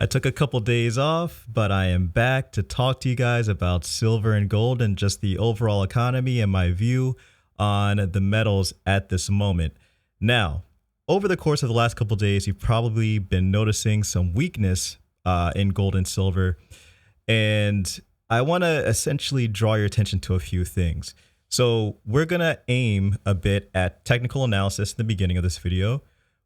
I took a couple days off, but I am back to talk to you guys about silver and gold and just the overall economy and my view on the metals at this moment. Now, over the course of the last couple days, you've probably been noticing some weakness in gold and silver. And I want to essentially draw your attention to a few things. So we're going to aim a bit at technical analysis in the beginning of this video.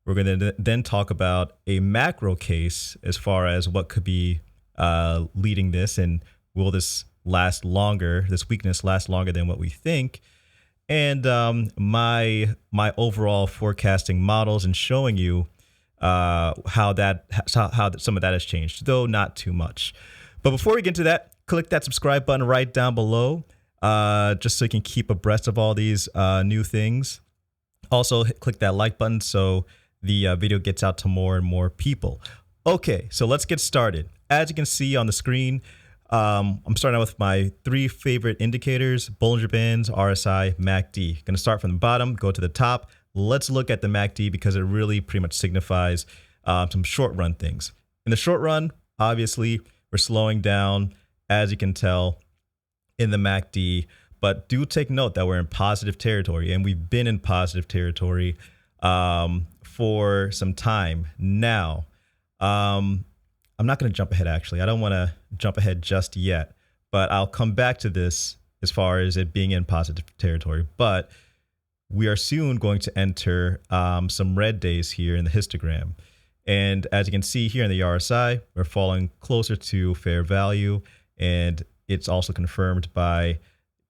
We're going to then talk about a macro case as far as what could be leading this, and will this last longer, this weakness last longer than what we think, and my overall forecasting models and showing you how some of that has changed, though not too much. But before we get into that, click that subscribe button right down below, just so you can keep abreast of all these new things. Also, click that like button so the video gets out to more and more people. Okay, so let's get started. As you can see on the screen, I'm starting out with my three favorite indicators: Bollinger Bands, RSI, MACD. Going to start from the bottom, go to the top. Let's look at the MACD because it really pretty much signifies some short run things. In the short run, obviously, we're slowing down, as you can tell, in the MACD. But do take note that we're in positive territory, and we've been in positive territory for some time now. I'm not going to jump ahead, actually. I don't want to jump ahead just yet, but I'll come back to this as far as it being in positive territory. But we are soon going to enter some red days here in the histogram. And as you can see here in the RSI, we're falling closer to fair value, and it's also confirmed by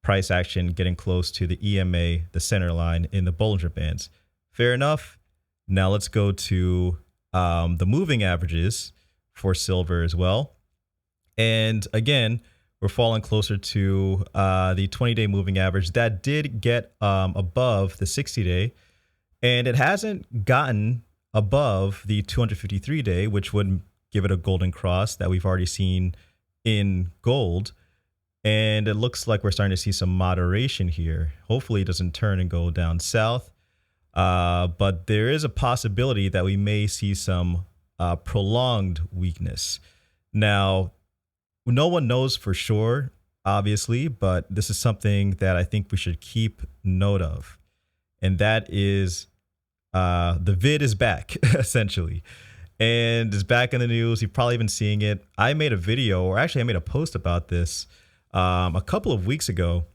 price action getting close to the EMA, the center line in the Bollinger Bands. Fair enough. Now let's go to the moving averages for silver as well. And again, we're falling closer to the 20-day moving average that did get above the 60-day, and it hasn't gotten above the 253-day, which would give it a golden cross that we've already seen in gold. And it looks like we're starting to see some moderation here. Hopefully it doesn't turn and go down south. But there is a possibility that we may see some prolonged weakness. Now, no one knows for sure, obviously, but this is something that I think we should keep note of. And that is the vid is back, essentially. And it's back in the news. You've probably been seeing it. I made a video, or actually I made a post about this a couple of weeks ago,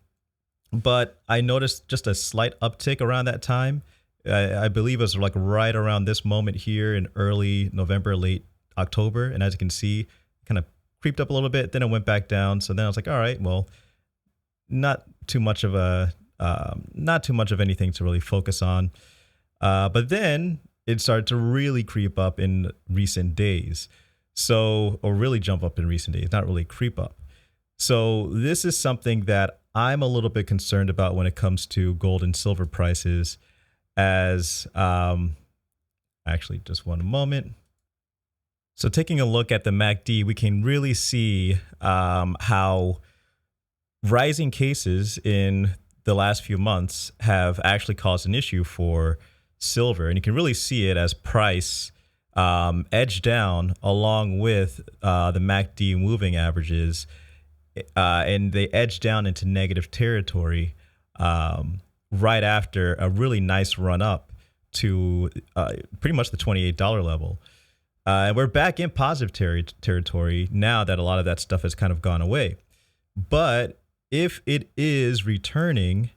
but I noticed just a slight uptick around that time. I believe it was like right around this moment here in early November, late October. And as you can see, kind of creeped up a little bit, then it went back down. So then I was like, all right, well, not too much of anything to really focus on. But then it started to really creep up in recent days. So, or really jump up in recent days, not really creep up. So this is something that I'm a little bit concerned about when it comes to gold and silver prices. As actually, just one moment. So taking a look at the MACD, we can really see how rising cases in the last few months have actually caused an issue for silver. And you can really see it as price edged down along with the MACD moving averages. And they edged down into negative territory right after a really nice run up to pretty much the $28 level. And we're back in positive territory now that a lot of that stuff has kind of gone away. But if it is returning,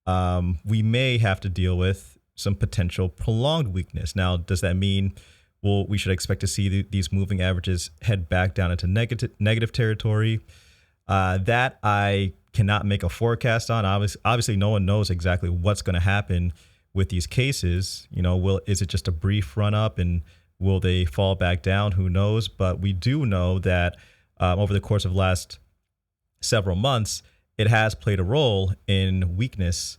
we may have to deal with some potential prolonged weakness. Now, does that mean we should expect to see these moving averages head back down into negative territory? That I cannot make a forecast on. Obviously, no one knows exactly what's going to happen with these cases. You know, is it just a brief run up and will they fall back down? Who knows? But we do know that over the course of last several months, it has played a role in weakness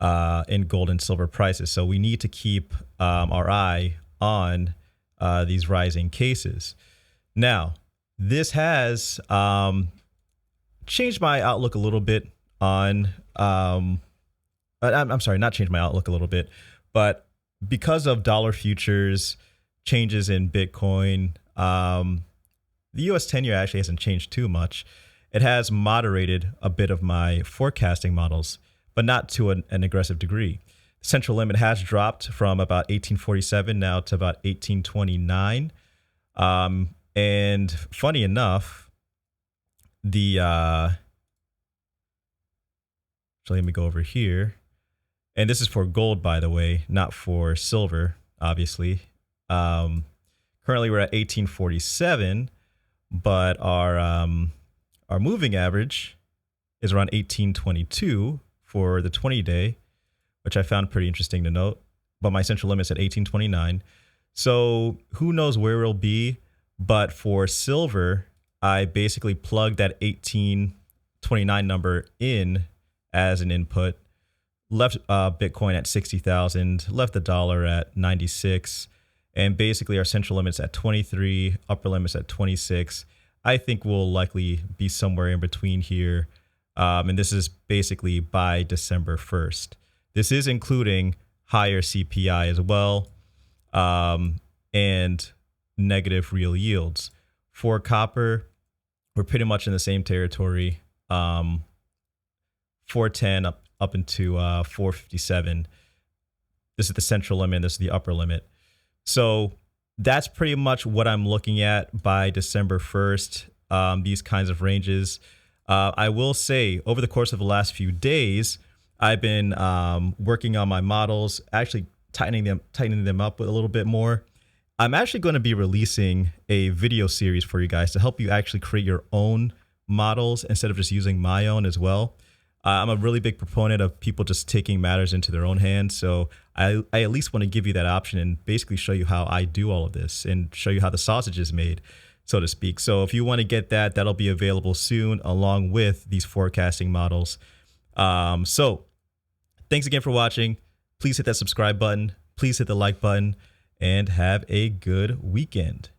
in gold and silver prices. So we need to keep our eye on these rising cases. Now, this has changed my outlook a little bit on, I'm sorry, not changed my outlook a little bit, but because of dollar futures, changes in Bitcoin, The US 10-year actually hasn't changed too much. It has moderated a bit of my forecasting models, but not to an aggressive degree. The central limit has dropped from about 1847 now to about 1829. And funny enough, so let me go over here. And this is for gold, by the way, not for silver, obviously. Currently, we're at 1847, but our moving average is around 1822 for the 20-day, which I found pretty interesting to note. But my central limit's at 1829. So who knows where it'll be. But for silver, I basically plugged that 1829 number in as an input, left Bitcoin at 60,000, left the dollar at 96, and basically our central limit's at 23, upper limit's at 26. I think we'll likely be somewhere in between here. And this is basically by December 1st. This is including higher CPI as well, and negative real yields. For copper, we're pretty much in the same territory. 410 up into 457. This is the central limit. This is the upper limit. So that's pretty much what I'm looking at by December 1st, these kinds of ranges. I will say over the course of the last few days, I've been working on my models, actually tightening them up a little bit more. I'm actually going to be releasing a video series for you guys to help you actually create your own models instead of just using my own as well. I'm a really big proponent of people just taking matters into their own hands. So I at least want to give you that option and basically show you how I do all of this and show you how the sausage is made, so to speak. So if you want to get that, that'll be available soon along with these forecasting models. So thanks again for watching. Please hit that subscribe button. Please hit the like button and have a good weekend.